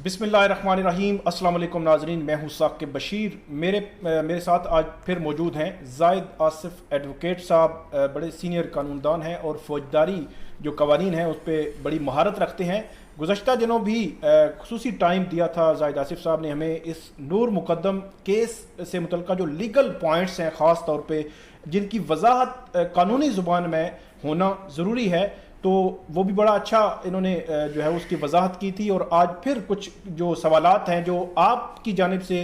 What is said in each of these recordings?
بسم اللہ الرحمن الرحیم. السلام علیکم ناظرین, میں ہوں ثاقب بشیر. میرے ساتھ آج پھر موجود ہیں زاہد آصف ایڈوکیٹ صاحب. بڑے سینئر قانون دان ہیں اور فوجداری جو قوانین ہیں اس پہ بڑی مہارت رکھتے ہیں. گزشتہ دنوں بھی خصوصی ٹائم دیا تھا زاہد آصف صاحب نے ہمیں اس نور مقدم کیس سے متعلقہ جو لیگل پوائنٹس ہیں خاص طور پہ جن کی وضاحت قانونی زبان میں ہونا ضروری ہے, تو وہ بھی بڑا اچھا انہوں نے جو ہے اس کی وضاحت کی تھی. اور آج پھر کچھ جو سوالات ہیں جو آپ کی جانب سے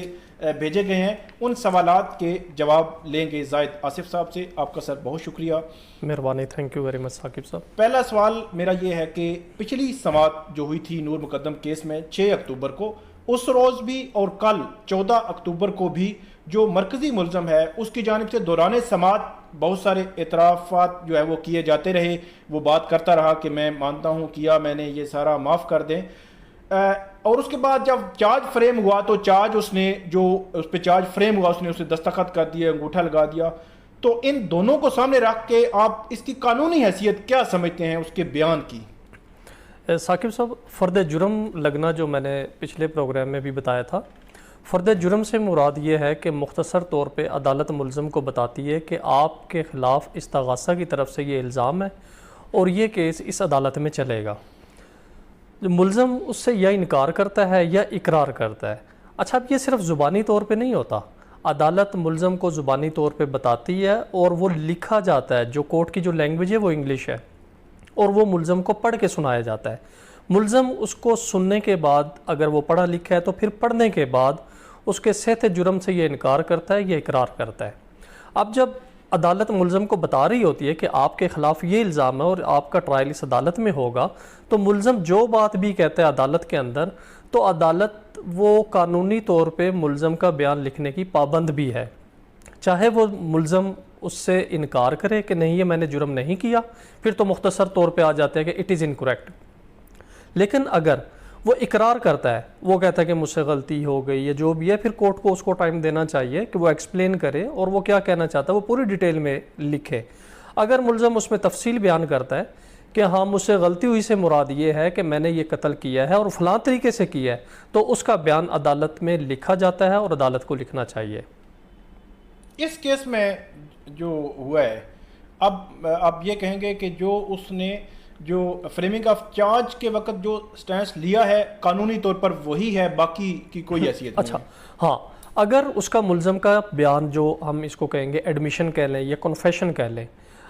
بھیجے گئے ہیں ان سوالات کے جواب لیں گے زاہد آصف صاحب سے. آپ کا سر بہت شکریہ, مہربانی. Thank you very much Saqib صاحب. پہلا سوال میرا یہ ہے کہ پچھلی سماعت جو ہوئی تھی نور مقدم کیس میں 6 اکتوبر کو, اس روز بھی اور کل 14 اکتوبر کو بھی جو مرکزی ملزم ہے اس کی جانب سے دوران سماعت بہت سارے اعترافات جو ہے وہ کیے جاتے رہے. وہ بات کرتا رہا کہ میں مانتا ہوں کیا میں نے, یہ سارا معاف کر دیں. اور اس کے بعد جب چارج فریم ہوا تو چارج اس نے جو اس پہ چارج فریم ہوا اس نے اسے دستخط کر دیے, انگوٹھا لگا دیا. تو ان دونوں کو سامنے رکھ کے آپ اس کی قانونی حیثیت کیا سمجھتے ہیں اس کے بیان کی؟ ثاقب صاحب, فرد جرم لگنا جو میں نے پچھلے پروگرام میں بھی بتایا تھا, فرد جرم سے مراد یہ ہے کہ مختصر طور پہ عدالت ملزم کو بتاتی ہے کہ آپ کے خلاف استغاثہ کی طرف سے یہ الزام ہے اور یہ کیس اس عدالت میں چلے گا. ملزم اس سے یا انکار کرتا ہے یا اقرار کرتا ہے. اچھا, اب یہ صرف زبانی طور پہ نہیں ہوتا, عدالت ملزم کو زبانی طور پہ بتاتی ہے اور وہ لکھا جاتا ہے. جو کورٹ کی جو لینگویج ہے وہ انگلش ہے اور وہ ملزم کو پڑھ کے سنایا جاتا ہے. ملزم اس کو سننے کے بعد اگر وہ پڑھا لکھا ہے تو پھر پڑھنے کے بعد اس کے صحت جرم سے یہ انکار کرتا ہے یا اقرار کرتا ہے. اب جب عدالت ملزم کو بتا رہی ہوتی ہے کہ آپ کے خلاف یہ الزام ہے اور آپ کا ٹرائل اس عدالت میں ہوگا, تو ملزم جو بات بھی کہتا ہے عدالت کے اندر, تو عدالت وہ قانونی طور پہ ملزم کا بیان لکھنے کی پابند بھی ہے. چاہے وہ ملزم اس سے انکار کرے کہ نہیں یہ میں نے جرم نہیں کیا, پھر تو مختصر طور پہ آ جاتے ہیں کہ اٹ از انکریکٹ. لیکن اگر وہ اقرار کرتا ہے, وہ کہتا ہے کہ مجھ سے غلطی ہو گئی یا جو بھی ہے, پھر کورٹ کو اس کو ٹائم دینا چاہیے کہ وہ ایکسپلین کرے اور وہ کیا کہنا چاہتا ہے وہ پوری ڈیٹیل میں لکھے. اگر ملزم اس میں تفصیل بیان کرتا ہے کہ ہاں مجھ سے غلطی ہوئی سے مراد یہ ہے کہ میں نے یہ قتل کیا ہے اور فلاں طریقے سے کیا ہے, تو اس کا بیان عدالت میں لکھا جاتا ہے اور عدالت کو لکھنا چاہیے. اس کیس میں جو ہوا ہے, اب آپ یہ کہیں گے کہ جو اس نے جو فریمنگ آف چارج کے وقت جو سٹینس لیا ہے قانونی طور پر وہی ہے, باقی کی کوئی حیثیت نہیں. اچھا ہاں, اگر اس کا ملزم کا بیان جو ہم اس کو کہیں گے ایڈمیشن کہہ لیں یا کنفیشن کہہ لیں,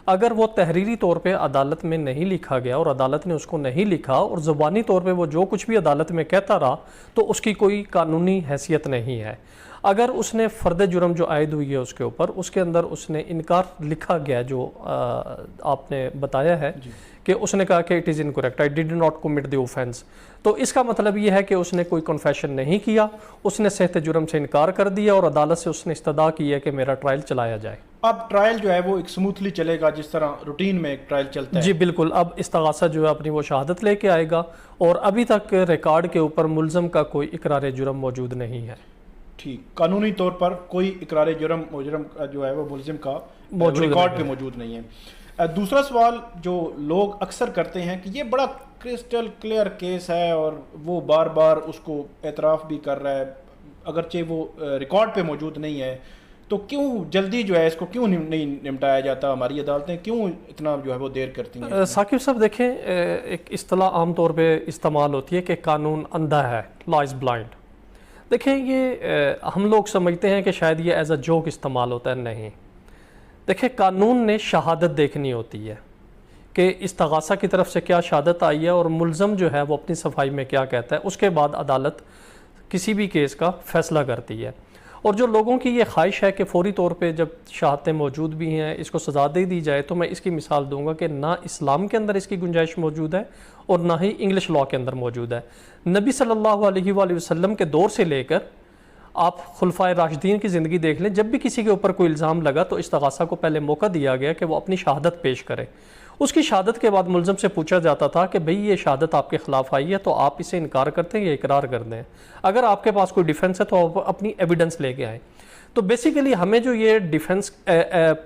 اگر وہ تحریری طور پہ عدالت میں نہیں لکھا گیا اور عدالت نے اس کو نہیں لکھا اور زبانی طور پہ وہ جو کچھ بھی عدالت میں کہتا رہا, تو اس کی کوئی قانونی حیثیت نہیں ہے. اگر اس نے فرد جرم جو عائد ہوئی ہے اس کے اوپر, اس کے اندر اس نے انکار لکھا گیا جو آپ نے بتایا ہے کہ اس نے کہا کہ it is incorrect, I did not commit the offence, تو اس کا مطلب یہ ہے کہ اس نے کوئی کنفیشن نہیں کیا, اس نے صحت جرم سے انکار کر دیا اور عدالت سے اس نے استدعا کی ہے کہ میرا ٹرائل چلایا جائے. اب ٹرائل جو ہے وہ ایک سموتھلی چلے گا جس طرح روٹین میں ایک ٹرائل چلتا ہے. جی بالکل. اب استغاثہ جو ہے اپنی وہ شہادت لے کے آئے گا اور ابھی تک ریکارڈ کے اوپر ملزم کا کوئی اقرار جرم موجود نہیں ہے. ٹھیک, قانونی طور پر کوئی اقرار جرم جو ہے وہ ملزم کا ریکارڈ پہ موجود نہیں ہے. دوسرا سوال جو لوگ اکثر کرتے ہیں کہ یہ بڑا کرسٹل کلیئر کیس ہے اور وہ بار بار اس کو اعتراف بھی کر رہا ہے اگرچہ وہ ریکارڈ پہ موجود نہیں ہے, تو کیوں جلدی جو ہے اس کو کیوں نہیں نمٹایا جاتا؟ ہماری عدالتیں کیوں اتنا جو ہے وہ دیر کرتی ہیں؟ ثاقب صاحب دیکھیں, ایک اصطلاح عام طور پہ استعمال ہوتی ہے کہ قانون اندھا ہے, لا از بلائنڈ. دیکھیں یہ ہم لوگ سمجھتے ہیں کہ شاید یہ ایز اے جوک استعمال ہوتا ہے, نہیں. دیکھیں قانون نے شہادت دیکھنی ہوتی ہے کہ استغاثہ کی طرف سے کیا شہادت آئی ہے اور ملزم جو ہے وہ اپنی صفائی میں کیا کہتا ہے, اس کے بعد عدالت کسی بھی کیس کا فیصلہ کرتی ہے. اور جو لوگوں کی یہ خواہش ہے کہ فوری طور پہ جب شہادتیں موجود بھی ہیں اس کو سزا دے دی جائے, تو میں اس کی مثال دوں گا کہ نہ اسلام کے اندر اس کی گنجائش موجود ہے اور نہ ہی انگلش لاء کے اندر موجود ہے. نبی صلی اللہ علیہ وآلہ وسلم کے دور سے لے کر آپ خلفائے راشدین کی زندگی دیکھ لیں, جب بھی کسی کے اوپر کوئی الزام لگا تو استغاثہ کو پہلے موقع دیا گیا کہ وہ اپنی شہادت پیش کرے. اس کی شہادت کے بعد ملزم سے پوچھا جاتا تھا کہ بھئی یہ شہادت آپ کے خلاف آئی ہے تو آپ اسے انکار کرتے ہیں یا اقرار کر دیں, اگر آپ کے پاس کوئی ڈیفنس ہے تو آپ اپنی ایویڈنس لے کے آئیں. تو بیسیکلی ہمیں جو یہ defence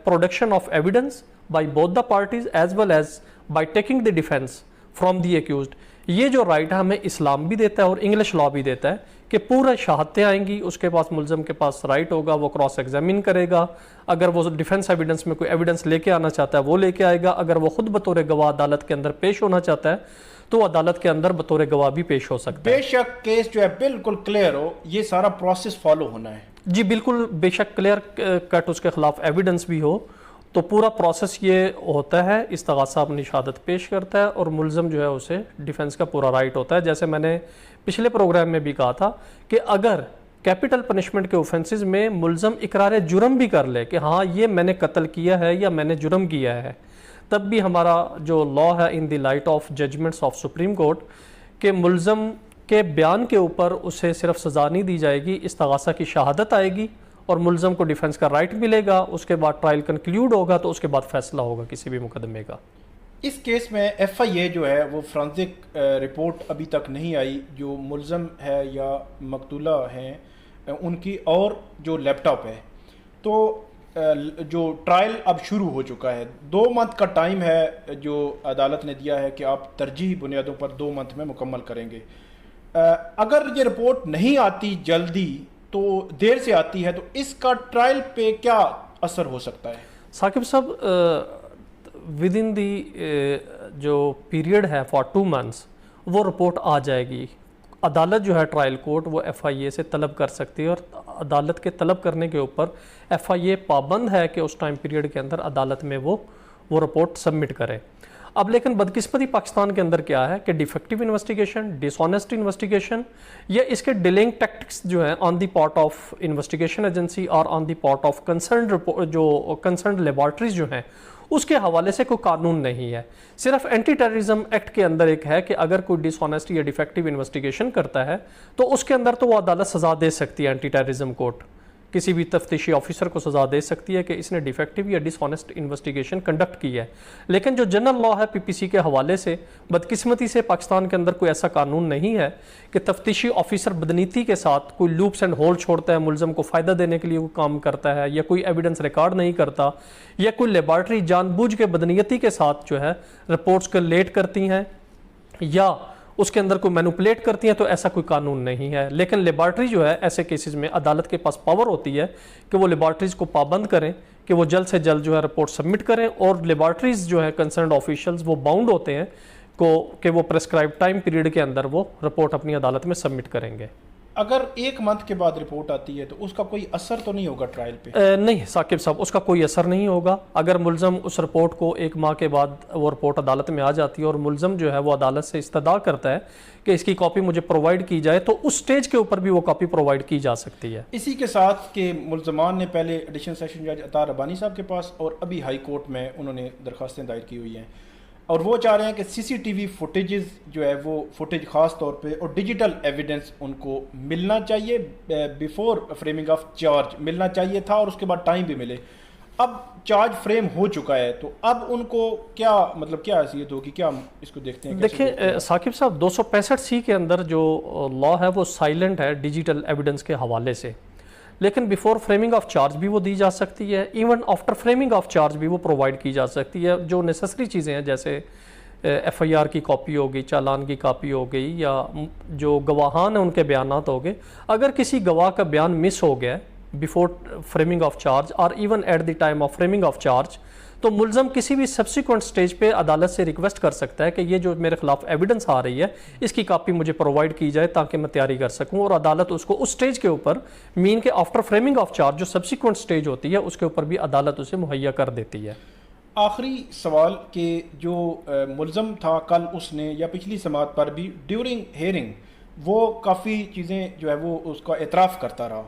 production of evidence by both the parties as well as by taking the defence from the accused, یہ جو رائٹ ہے ہمیں اسلام بھی دیتا ہے اور انگلش لا بھی دیتا ہے کہ پورا شہادتیں آئیں گی، اس کے پاس ملزم کے پاس رائٹ ہوگا، وہ کراس ایگزامن کرے گا، اگر وہ ڈیفنس ایویڈنس میں کوئی ایویڈنس لے کے آنا چاہتا ہے وہ لے کے آئے گا، اگر وہ خود بطور گواہ عدالت کے اندر پیش ہونا چاہتا ہے تو عدالت کے اندر بطور گواہ بھی پیش ہو سکتا ہے۔ بے شک کیس جو ہے بالکل کلیئر ہو، یہ سارا پروسیس فالو ہونا ہے۔ جی بالکل، بے شک کلیئر کٹ اس کے خلاف ایویڈنس بھی ہو تو پورا پروسیس یہ ہوتا ہے، استغاثہ اپنی شہادت پیش کرتا ہے اور ملزم جو ہے اسے ڈیفنس کا پورا رائٹ ہوتا ہے۔ جیسے میں نے پچھلے پروگرام میں بھی کہا تھا کہ اگر کیپٹل پنشمنٹ کے اوفینسز میں ملزم اقرار جرم بھی کر لے کہ ہاں یہ میں نے قتل کیا ہے یا میں نے جرم کیا ہے، تب بھی ہمارا جو لا ہے in the light of judgments of Supreme Court کہ ملزم کے بیان کے اوپر اسے صرف سزا نہیں دی جائے گی، استغاثہ کی شہادت آئے گی اور ملزم کو ڈیفنس کا رائٹ ملے گا، اس کے بعد ٹرائل کنکلیوڈ ہوگا تو اس کے بعد فیصلہ ہوگا کسی بھی مقدمے کا۔ اس کیس میں ایف آئی اے جو ہے وہ فرانزک رپورٹ ابھی تک نہیں آئی جو ملزم ہے یا مقتولہ ہیں ان کی، اور جو لیپ ٹاپ ہے، تو جو ٹرائل اب شروع ہو چکا ہے۔ 2 منتھ کا ٹائم ہے جو عدالت نے دیا ہے کہ آپ ترجیحی بنیادوں پر 2 منتھ میں مکمل کریں گے۔ اگر یہ رپورٹ نہیں آتی جلدی تو دیر سے آتی ہے تو اس کا ٹرائل پہ کیا اثر ہو سکتا ہے؟ ثاقب صاحب، ود ان دی جو پیریڈ ہے فار 2 months وہ رپورٹ آ جائے گی۔ عدالت جو ہے ٹرائل کورٹ وہ ایف آئی اے سے طلب کر سکتی ہے اور عدالت کے طلب کرنے کے اوپر ایف آئی اے پابند ہے کہ اس ٹائم پیریڈ کے اندر عدالت میں وہ رپورٹ سبمٹ کرے۔ اب لیکن بدقسمتی پاکستان کے اندر کیا ہے کہ defective investigation, dishonest investigation یا اس کے ڈیلنگ ٹیکٹکس جو ہیں on the part of investigation agency اور on the part of concerned laboratories جو ہیں اس کے حوالے سے کوئی قانون نہیں ہے۔ صرف اینٹی ٹیررزم ایکٹ کے اندر ایک ہے کہ اگر کوئی ڈس آنیسٹ یا ڈیفیکٹیو انویسٹیگیشن کرتا ہے تو اس کے اندر تو وہ عدالت سزا دے سکتی ہے، اینٹی ٹیررزم کورٹ کسی بھی تفتیشی آفیسر کو سزا دے سکتی ہے کہ اس نے ڈیفیکٹیو یا ڈس آنیسٹ انویسٹیگیشن کنڈکٹ کی ہے۔ لیکن جو جنرل لا ہے پی پی سی کے حوالے سے بدقسمتی سے پاکستان کے اندر کوئی ایسا قانون نہیں ہے کہ تفتیشی آفیسر بدنیتی کے ساتھ کوئی لوپس اینڈ ہول چھوڑتا ہے، ملزم کو فائدہ دینے کے لیے وہ کام کرتا ہے یا کوئی ایویڈنس ریکارڈ نہیں کرتا یا کوئی لیبارٹری جان بوجھ کے بدنیتی کے ساتھ جو ہے رپورٹس کو لیٹ کرتی ہیں یا اس کے اندر کوئی مینوپولیٹ کرتی ہیں، تو ایسا کوئی قانون نہیں ہے۔ لیکن لیبارٹری جو ہے ایسے کیسز میں عدالت کے پاس پاور ہوتی ہے کہ وہ لیبارٹریز کو پابند کریں کہ وہ جلد سے جلد جو ہے رپورٹ سبمٹ کریں، اور لیبارٹریز جو ہے کنسرنڈ آفیشلز وہ باؤنڈ ہوتے ہیں کہ وہ پریسکرائب ٹائم پیریڈ کے اندر وہ رپورٹ اپنی عدالت میں سبمٹ کریں گے۔ اگر 1 منتھ کے بعد رپورٹ آتی ہے تو اس کا کوئی اثر تو نہیں ہوگا ٹرائل پہ؟ نہیں ثاقب صاحب، اس کا کوئی اثر نہیں ہوگا۔ اگر ملزم اس رپورٹ کو 1 ماہ کے بعد وہ رپورٹ عدالت میں آ جاتی ہے اور ملزم جو ہے وہ عدالت سے استدعا کرتا ہے کہ اس کی کاپی مجھے پرووائڈ کی جائے، تو اس سٹیج کے اوپر بھی وہ کاپی پرووائڈ کی جا سکتی ہے۔ اسی کے ساتھ کہ ملزمان نے پہلے ایڈیشنل سیشن جج عطا ربانی صاحب کے پاس اور ابھی ہائی کورٹ میں انہوں نے درخواستیں دائر کی ہوئی ہیں، اور وہ چاہ رہے ہیں کہ سی سی ٹی وی فوٹیجز جو ہے وہ فوٹیج خاص طور پہ اور ڈیجیٹل ایویڈنس ان کو ملنا چاہیے، بیفور فریمنگ آف چارج ملنا چاہیے تھا اور اس کے بعد ٹائم بھی ملے۔ اب چارج فریم ہو چکا ہے تو اب ان کو کیا کیا حیثیت ہوگی، کیا اس کو دیکھتے ہیں؟ دیکھیں ثاقب صاحب، 265 سی کے اندر جو لا ہے وہ سائلنٹ ہے ڈیجیٹل ایویڈنس کے حوالے سے، لیکن بیفور فریمنگ آف چارج بھی وہ دی جا سکتی ہے، even after framing of charge بھی وہ پرووائڈ کی جا سکتی ہے۔ جو نیسسری چیزیں ہیں جیسے ایف آئی آر کی کاپی ہو گئی، چالان کی کاپی ہو گئی، یا جو گواہان ہیں ان کے بیانات ہو گئے۔ اگر کسی گواہ کا بیان مس ہو گیا بیفور فریمنگ آف چارج اور even at the time of framing of charge, تو ملزم کسی بھی سبسیکوینٹ سٹیج پہ عدالت سے ریکویسٹ کر سکتا ہے کہ یہ جو میرے خلاف ایویڈنس آ رہی ہے اس کی کاپی مجھے پرووائڈ کی جائے تاکہ میں تیاری کر سکوں، اور عدالت اس کو اس سٹیج کے اوپر مین کے آفٹر فریمنگ آف چارج جو سبسیکوینٹ سٹیج ہوتی ہے اس کے اوپر بھی عدالت اسے مہیا کر دیتی ہے۔ آخری سوال کہ جو ملزم تھا کل اس نے یا پچھلی سماعت پر بھی ڈیورنگ ہیئرنگ وہ کافی چیزیں جو ہے وہ اس کا اعتراف کرتا رہا،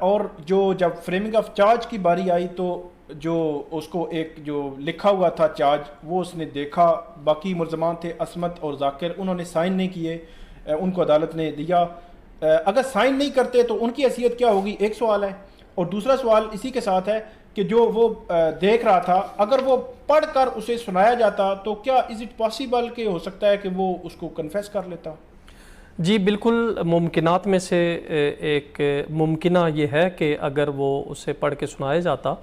اور جو جب فریمنگ آف چارج کی باری آئی تو جو اس کو ایک جو لکھا ہوا تھا چارج وہ اس نے دیکھا، باقی ملزمان تھے عصمت اور ذاکر، انہوں نے سائن نہیں کیے، ان کو عدالت نے دیا۔ اگر سائن نہیں کرتے تو ان کی حیثیت کیا ہوگی، ایک سوال ہے، اور دوسرا سوال اسی کے ساتھ ہے کہ جو وہ دیکھ رہا تھا اگر وہ پڑھ کر اسے سنایا جاتا تو کیا از اٹ پاسبل کہ ہو سکتا ہے کہ وہ اس کو کنفیس کر لیتا؟ جی بالکل، ممکنات میں سے ایک ممکنہ یہ ہے کہ اگر وہ اسے پڑھ کے سنایا جاتا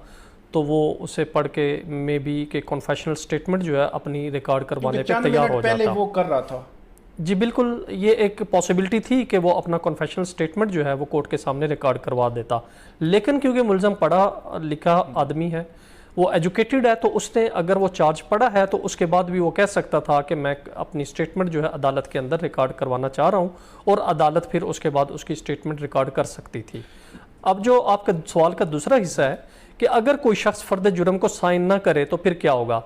تو وہ اسے پڑھ کے میں بھی کہ کنفیشنل سٹیٹمنٹ جو ہے اپنی ریکارڈ کروانے پہ تیار ہو جاتا۔ پہلے وہ کر رہا تھا جی بالکل، یہ ایک پاسبلٹی تھی کہ وہ اپنا کنفیشنل سٹیٹمنٹ جو ہے وہ کورٹ کے سامنے ریکارڈ کروا دیتا، لیکن کیونکہ ملزم پڑھا لکھا آدمی ہے، وہ ایجوکیٹڈ ہے، تو اس نے اگر وہ چارج پڑھا ہے تو اس کے بعد بھی وہ کہہ سکتا تھا کہ میں اپنی سٹیٹمنٹ جو ہے عدالت کے اندر ریکارڈ کروانا چاہ رہا ہوں، اور عدالت پھر اس کے بعد اس کی سٹیٹمنٹ ریکارڈ کر سکتی تھی۔ اب جو آپ کا سوال کا دوسرا حصہ ہے کہ اگر کوئی شخص فرد جرم کو سائن نہ کرے تو پھر کیا ہوگا؟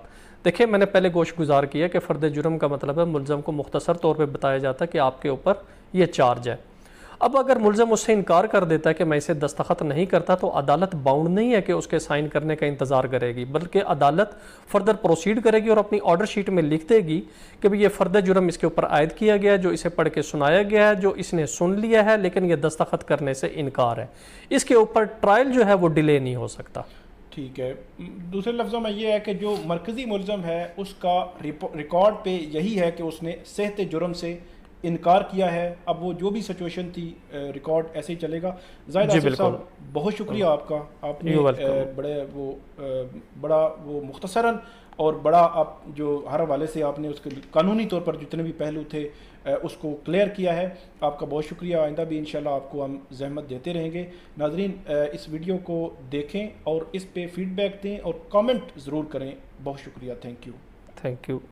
دیکھیں، میں نے پہلے گوش گزار کیا کہ فرد جرم کا مطلب ہے ملزم کو مختصر طور پہ بتایا جاتا ہے کہ آپ کے اوپر یہ چارج ہے۔ اب اگر ملزم اس سے انکار کر دیتا ہے کہ میں اسے دستخط نہیں کرتا، تو عدالت باؤنڈ نہیں ہے کہ اس کے سائن کرنے کا انتظار کرے گی، بلکہ عدالت فردر پروسیڈ کرے گی اور اپنی آرڈر شیٹ میں لکھ دے گی کہ یہ فرد جرم اس کے اوپر عائد کیا گیا ہے، جو اسے پڑھ کے سنایا گیا ہے، جو اس نے سن لیا ہے، لیکن یہ دستخط کرنے سے انکار ہے۔ اس کے اوپر ٹرائل جو ہے وہ ڈیلے نہیں ہو سکتا۔ ٹھیک ہے، دوسرے لفظوں میں یہ ہے کہ جو مرکزی ملزم ہے اس کا ریکارڈ پہ یہی ہے کہ اس نے صحت جرم سے انکار کیا ہے۔ اب وہ جو بھی سچویشن تھی ریکارڈ ایسے ہی چلے گا۔ زاہد آصف صاحب، بہت شکریہ آپ کا، آپ نے بڑا وہ مختصراً اور بڑا آپ جو ہر حوالے سے آپ نے اس کے قانونی طور پر جتنے بھی پہلو تھے اس کو کلیئر کیا ہے۔ آپ کا بہت شکریہ، آئندہ بھی انشاءاللہ آپ کو ہم زحمت دیتے رہیں گے۔ ناظرین، اس ویڈیو کو دیکھیں اور اس پہ فیڈ بیک دیں اور کامنٹ ضرور کریں۔ بہت شکریہ، تھینک یو۔